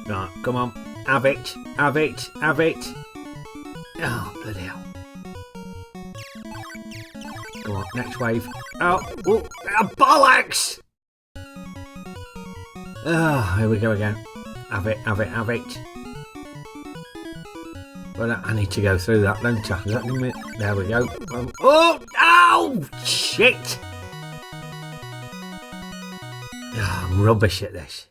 Right, come on. Have it. Have it. Have it. Oh, bloody hell. Go on, next wave. Oh, bollocks! Oh, here we go again. Have it, have it, have it. Well, I need to go through that, don't I? Is that give me... There we go. Oh, shit! Oh, I'm rubbish at this.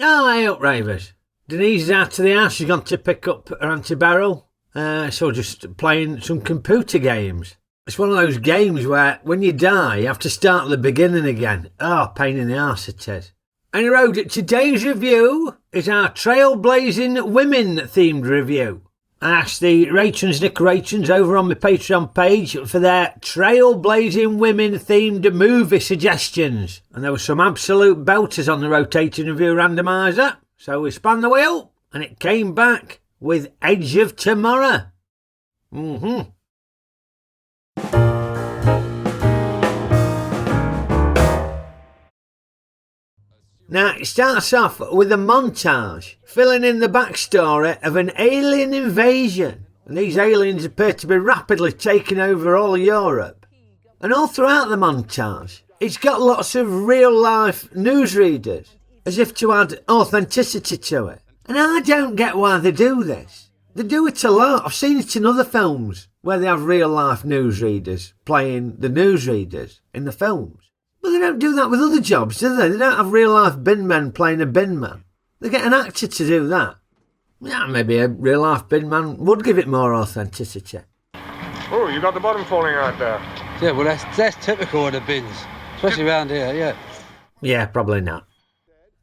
Oh, hey up, Rayvers. Denise is out of the house. She's gone to pick up her Auntie Beryl. So just playing some computer games. It's one of those games where when you die, you have to start at the beginning again. Oh, pain in the arse it is. Anyway, today's review is our Trailblazing Women themed review. I asked the Nick over on my Patreon page for their Trailblazing Women themed movie suggestions. And there were some absolute belters on the rotating review randomizer. So we spun the wheel and it came back with Edge of Tomorrow. Now, it starts off with a montage filling in the backstory of an alien invasion. And these aliens appear to be rapidly taking over all Europe. And all throughout the montage, it's got lots of real-life newsreaders, as if to add authenticity to it. And I don't get why they do this. They do it a lot. I've seen it in other films where they have real-life newsreaders playing the newsreaders in the films. But they don't do that with other jobs, do they? They don't have real-life bin men playing a bin man. They get an actor to do that. Yeah, maybe a real-life bin man would give it more authenticity. Oh, you got the bottom falling out there. Yeah, well, that's typical of the bins, especially around here, yeah. Yeah, probably not.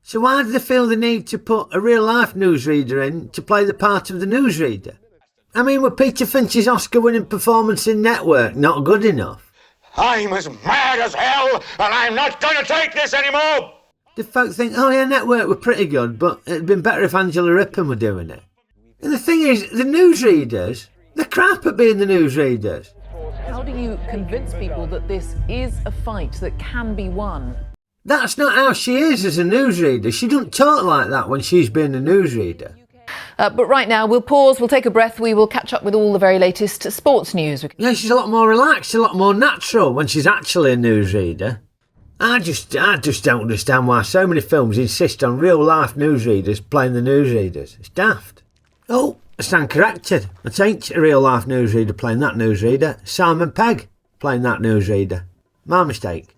So why do they feel the need to put a real-life newsreader in to play the part of the newsreader? I mean, were Peter Finch's Oscar-winning performance in Network not good enough? I'm as mad as hell, and I'm not going to take this anymore! Did folk think, oh yeah, Network were pretty good, but it'd been better if Angela Rippon were doing it? And the thing is, the newsreaders, they're crap at being the newsreaders. How do you convince people that this is a fight that can be won? That's not how she is as a newsreader. She doesn't talk like that when she's being a newsreader. But right now, we'll pause, we'll take a breath, we will catch up with all the very latest sports news. Yeah, she's a lot more relaxed, a lot more natural when she's actually a newsreader. I just don't understand why so many films insist on real-life newsreaders playing the newsreaders. It's daft. Oh, I stand corrected. It ain't a real-life newsreader playing that newsreader. Simon Pegg playing that newsreader. My mistake.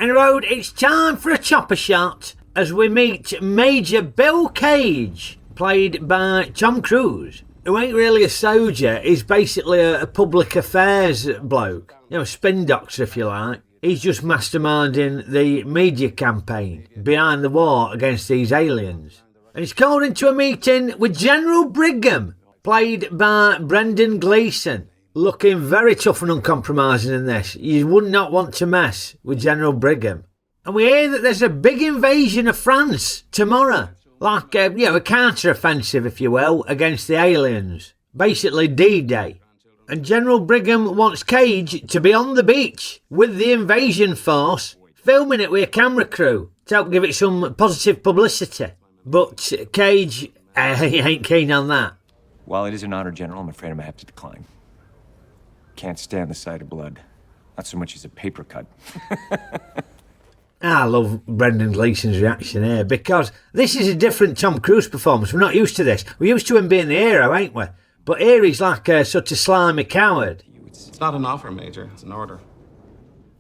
Anyway, it's time for a chopper shot as we meet Major Bill Cage, played by Tom Cruise, who ain't really a soldier. He's basically a public affairs bloke. You know, a spin doctor, if you like. He's just masterminding the media campaign behind the war against these aliens. And he's called into a meeting with General Brigham, played by Brendan Gleeson, looking very tough and uncompromising in this. You would not want to mess with General Brigham. And we hear that there's a big invasion of France tomorrow. Like, a counter-offensive, if you will, against the aliens. Basically D-Day. And General Brigham wants Cage to be on the beach with the invasion force, filming it with a camera crew to help give it some positive publicity. But Cage, he ain't keen on that. While it is an honor, General, I'm afraid I'm going to have to decline. Can't stand the sight of blood. Not so much as a paper cut. I love Brendan Gleeson's reaction here, because this is a different Tom Cruise performance. We're not used to this. We're used to him being the hero, ain't we? But here he's like a sort of slimy coward. It's not an offer, Major. It's an order.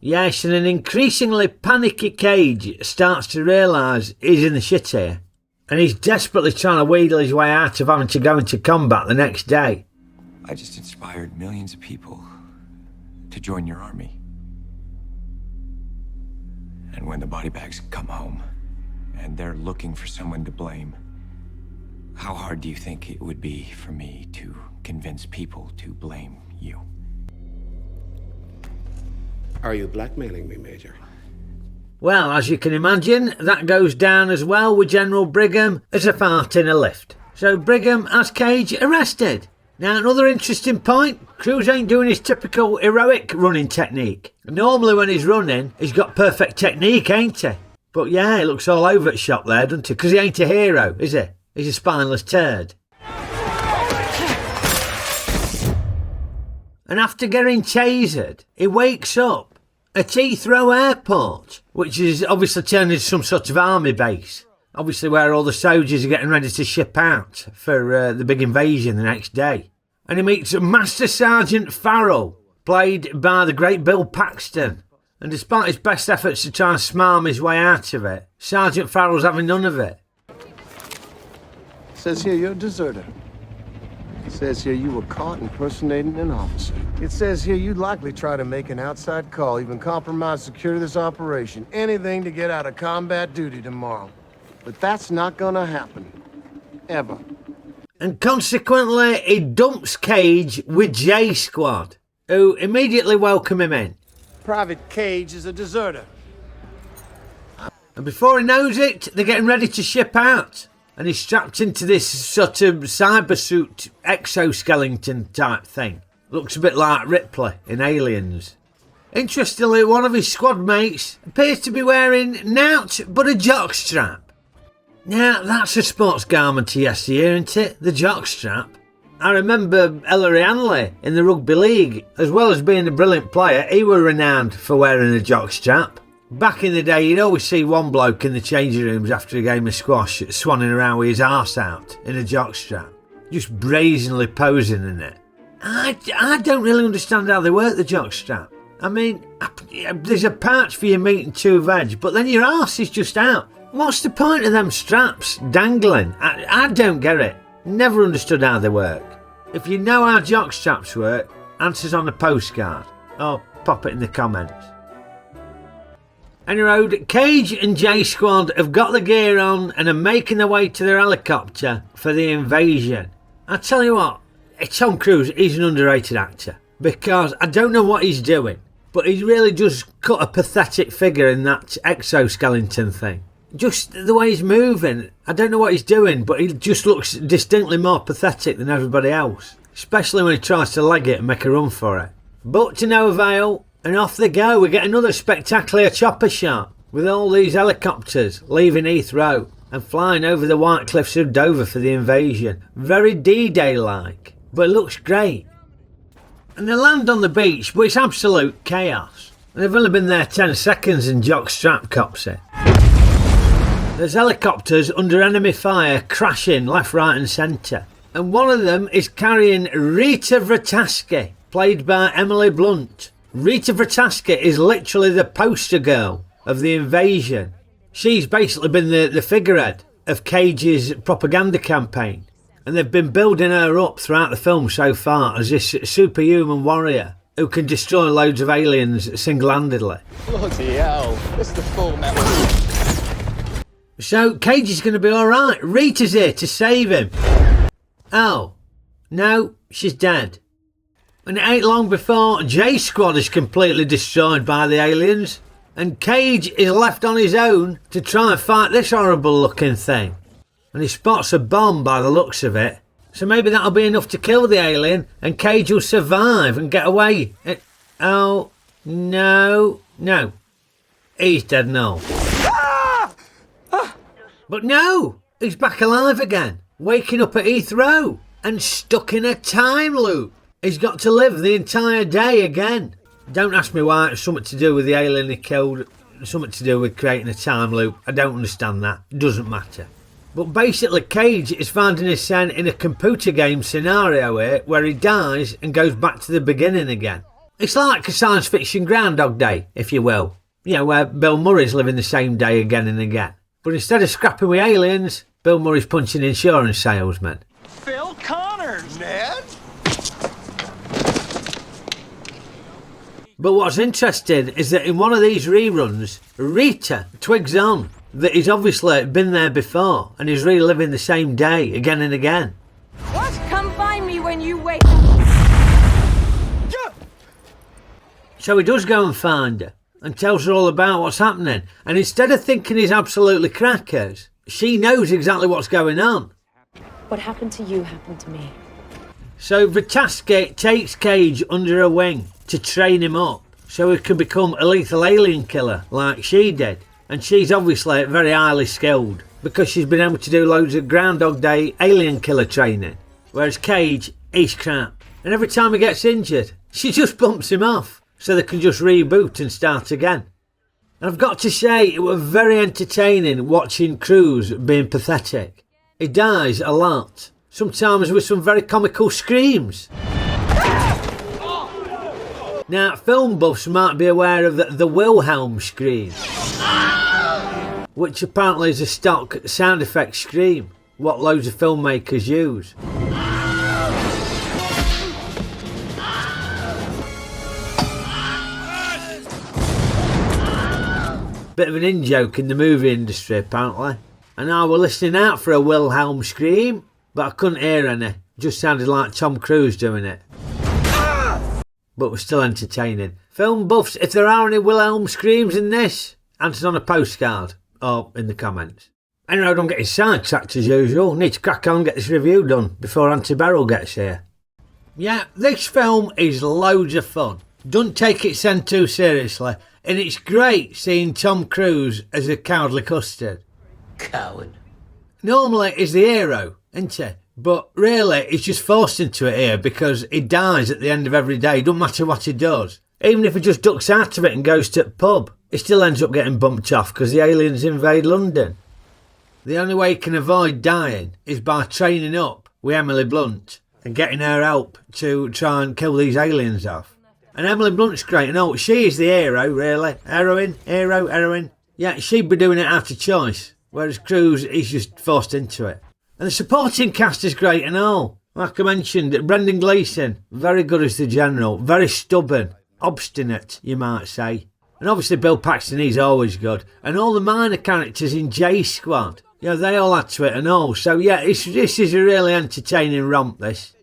Yes, and an increasingly panicky Cage starts to realise he's in the shit here. And he's desperately trying to wheedle his way out of having to go into combat the next day. I just inspired millions of people to join your army. And when the body bags come home, and they're looking for someone to blame, how hard do you think it would be for me to convince people to blame you? Are you blackmailing me, Major? Well, as you can imagine, that goes down as well with General Brigham as a fart in a lift. So Brigham has Cage arrested. Now, another interesting point, Cruise ain't doing his typical heroic running technique. Normally when he's running, he's got perfect technique, ain't he? But yeah, he looks all over at shop there, doesn't he? Because he ain't a hero, is he? He's a spineless turd. And after getting tasered, he wakes up at Heathrow Airport, which is obviously turned into some sort of army base. Obviously where all the soldiers are getting ready to ship out for the big invasion the next day. And he meets Master Sergeant Farrell, played by the great Bill Paxton. And despite his best efforts to try and smarm his way out of it, Sergeant Farrell's having none of it. Says here you're a deserter. It says here you were caught impersonating an officer. It says here you'd likely try to make an outside call, even compromise security of this operation. Anything to get out of combat duty tomorrow. But that's not gonna happen. Ever. And consequently, he dumps Cage with J Squad, who immediately welcome him in. Private Cage is a deserter. And before he knows it, they're getting ready to ship out. And he's strapped into this sort of cybersuit exoskeleton type thing. Looks a bit like Ripley in Aliens. Interestingly, one of his squad mates appears to be wearing nought but a jockstrap. Now, that's a sports garment yesteryear, isn't it? The jockstrap. I remember Ellery Hanley in the rugby league. As well as being a brilliant player, he was renowned for wearing a jockstrap. Back in the day, you'd always see one bloke in the changing rooms after a game of squash swanning around with his arse out in a jockstrap, just brazenly posing in it. I don't really understand how they work the jockstrap. I mean, there's a pouch for your meat and two veg, but then your arse is just out. What's the point of them straps dangling? I don't get it. Never understood how they work. If you know how jockstraps work, answers on a postcard, or pop it in the comments. Anyway, Cage and J Squad have got the gear on and are making their way to their helicopter for the invasion. I tell you what, Tom Cruise is an underrated actor because I don't know what he's doing, but he really just cut a pathetic figure in that exoskeleton thing. Just the way he's moving, I don't know what he's doing, but he just looks distinctly more pathetic than everybody else, especially when he tries to leg it and make a run for it. But to no avail. And off they go. We get another spectacular chopper shot with all these helicopters leaving Heathrow and flying over the white cliffs of Dover for the invasion. Very D-Day like, but it looks great. And they land on the beach, but it's absolute chaos. And they've only been there 10 seconds and jockstrap cops it. There's helicopters under enemy fire crashing left, right and centre. And one of them is carrying Rita Vrataski, played by Emily Blunt. Rita Vrataski is literally the poster girl of the invasion. She's basically been the figurehead of Cage's propaganda campaign. And they've been building her up throughout the film so far as this superhuman warrior who can destroy loads of aliens single-handedly. Bloody hell, this is the full metal. So Cage is going to be alright. Rita's here to save him. Oh, no, she's dead. And it ain't long before J Squad is completely destroyed by the aliens and Cage is left on his own to try and fight this horrible looking thing. And he spots a bomb by the looks of it, so maybe that'll be enough to kill the alien and Cage will survive and get away. Oh, no, he's dead now. But no, he's back alive again, waking up at Heathrow and stuck in a time loop. He's got to live the entire day again. Don't ask me why. It's something to do with the alien he killed. Something to do with creating a time loop. I don't understand that. It doesn't matter. But basically Cage is finding himself in a computer game scenario here where he dies and goes back to the beginning again. It's like a science fiction Groundhog Day, if you will. You know, where Bill Murray's living the same day again and again. But instead of scrapping with aliens, Bill Murray's punching insurance salesmen. Phil Connors, Ned? But what's interesting is that in one of these reruns, Rita twigs on that he's obviously been there before and he's reliving the same day again and again. What? Come find me when you wake up. So he does go and find her and tells her all about what's happening. And instead of thinking he's absolutely crackers, she knows exactly what's going on. What happened to you happened to me. So Vrataski takes Cage under her wing to train him up so he can become a lethal alien killer like she did. And she's obviously very highly skilled because she's been able to do loads of Groundhog Day alien killer training. Whereas Cage, he's crap. And every time he gets injured, she just bumps him off so they can just reboot and start again. And I've got to say, it was very entertaining watching Cruise being pathetic. He dies a lot, sometimes with some very comical screams. Now, film buffs might be aware of the Wilhelm scream, which apparently is a stock sound effect scream, what loads of filmmakers use. Bit of an in-joke in the movie industry apparently. And I was listening out for a Wilhelm scream, but I couldn't hear any. Just sounded like Tom Cruise doing it. But was still entertaining. Film buffs, if there are any Wilhelm screams in this, answer on a postcard or in the comments. Anyway, I don't get sidetracked as usual. Need to crack on and get this review done before Auntie Beryl gets here. Yeah, this film is loads of fun. Don't take itself too seriously. And it's great seeing Tom Cruise as a cowardly custard. Coward. Normally he's the hero, isn't he? But really he's just forced into it here because he dies at the end of every day. Don't matter what he does. Even if he just ducks out of it and goes to the pub, he still ends up getting bumped off because the aliens invade London. The only way he can avoid dying is by training up with Emily Blunt and getting her help to try and kill these aliens off. And Emily Blunt's great. No, she is the hero, really. Heroine. Yeah, she'd be doing it out of choice. Whereas Cruise, he's just forced into it. And the supporting cast is great and all. Like I mentioned, Brendan Gleeson, very good as the General. Very stubborn. Obstinate, you might say. And obviously Bill Paxton, he's always good. And all the minor characters in J Squad, yeah, they all add to it and all. So yeah, this is a really entertaining romp, this.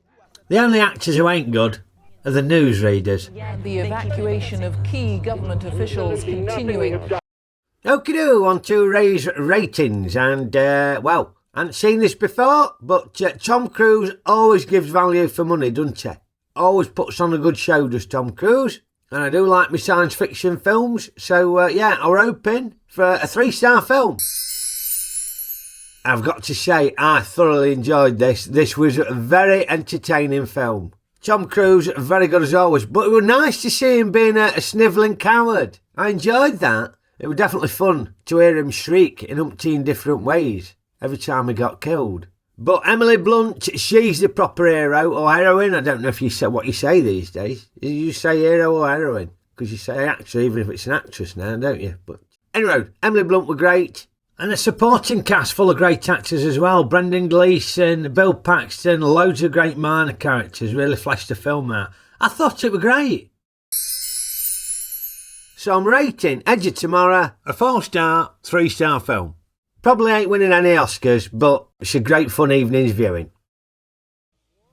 The only actors who ain't good are the newsreaders. The evacuation of key government officials continuing. Okeydoo, on to raise ratings. And, well, I haven't seen this before, but Tom Cruise always gives value for money, doesn't he? Always puts on a good show, does Tom Cruise. And I do like my science fiction films, so yeah, I'm hoping for a 3-star film. I've got to say, I thoroughly enjoyed this. This was a very entertaining film. Tom Cruise, very good as always, but it was nice to see him being a snivelling coward. I enjoyed that. It was definitely fun to hear him shriek in umpteen different ways every time he got killed. But Emily Blunt, she's the proper hero or heroine. I don't know if you say what you say these days. You say hero or heroine? Because you say actor even if it's an actress now, don't you? But anyway, Emily Blunt were great. And a supporting cast full of great actors as well. Brendan Gleeson, Bill Paxton, loads of great minor characters. Really fleshed the film out. I thought it was great. So I'm rating Edge of Tomorrow a 4-star, 3-star film. Probably ain't winning any Oscars, but it's a great fun evening's viewing.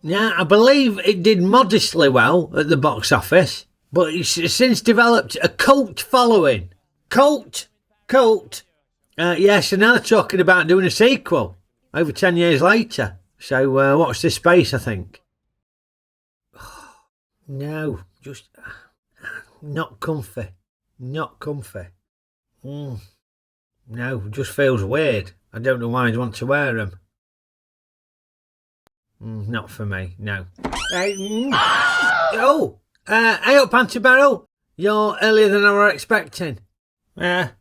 Now, I believe it did modestly well at the box office, but it's since developed a cult following. Cult. Yes, and now they're talking about doing a sequel over 10 years later. So watch this space, I think. No, just not comfy. Not comfy. No, just feels weird. I don't know why I'd want to wear them. Not for me, no. Hey up, Auntie Beryl. You're earlier than I were expecting. Well,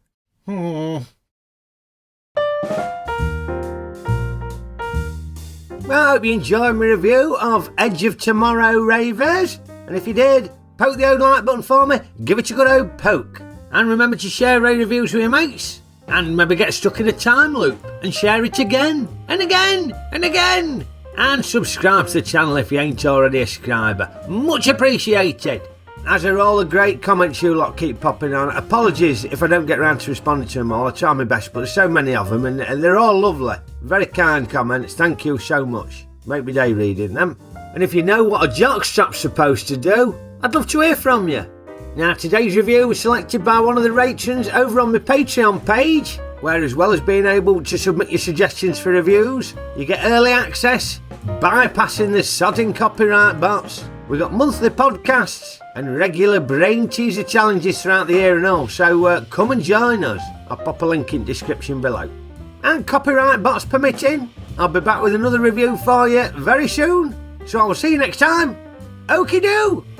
I hope you enjoyed my review of Edge of Tomorrow, Rayvers. And if you did, poke the old like button for me, give it a good old poke. And remember to share Ray reviews with your mates. And maybe get stuck in a time loop and share it again and again and again. And subscribe to the channel if you ain't already a subscriber. Much appreciated. As are all the great comments you lot keep popping on. Apologies if I don't get around to responding to them all. I try my best, but there's so many of them and they're all lovely. Very kind comments. Thank you so much. Make me day reading them. And if you know what a jockstrap's supposed to do, I'd love to hear from you. Now, today's review was selected by one of the patrons over on my Patreon page, where as well as being able to submit your suggestions for reviews, you get early access, bypassing the sodding copyright bots, We've got monthly podcasts and regular brain teaser challenges throughout the year and all, so come and join us. I'll pop a link in the description below. And copyright bots permitting, I'll be back with another review for you very soon. So I will see you next time. Okeydoo!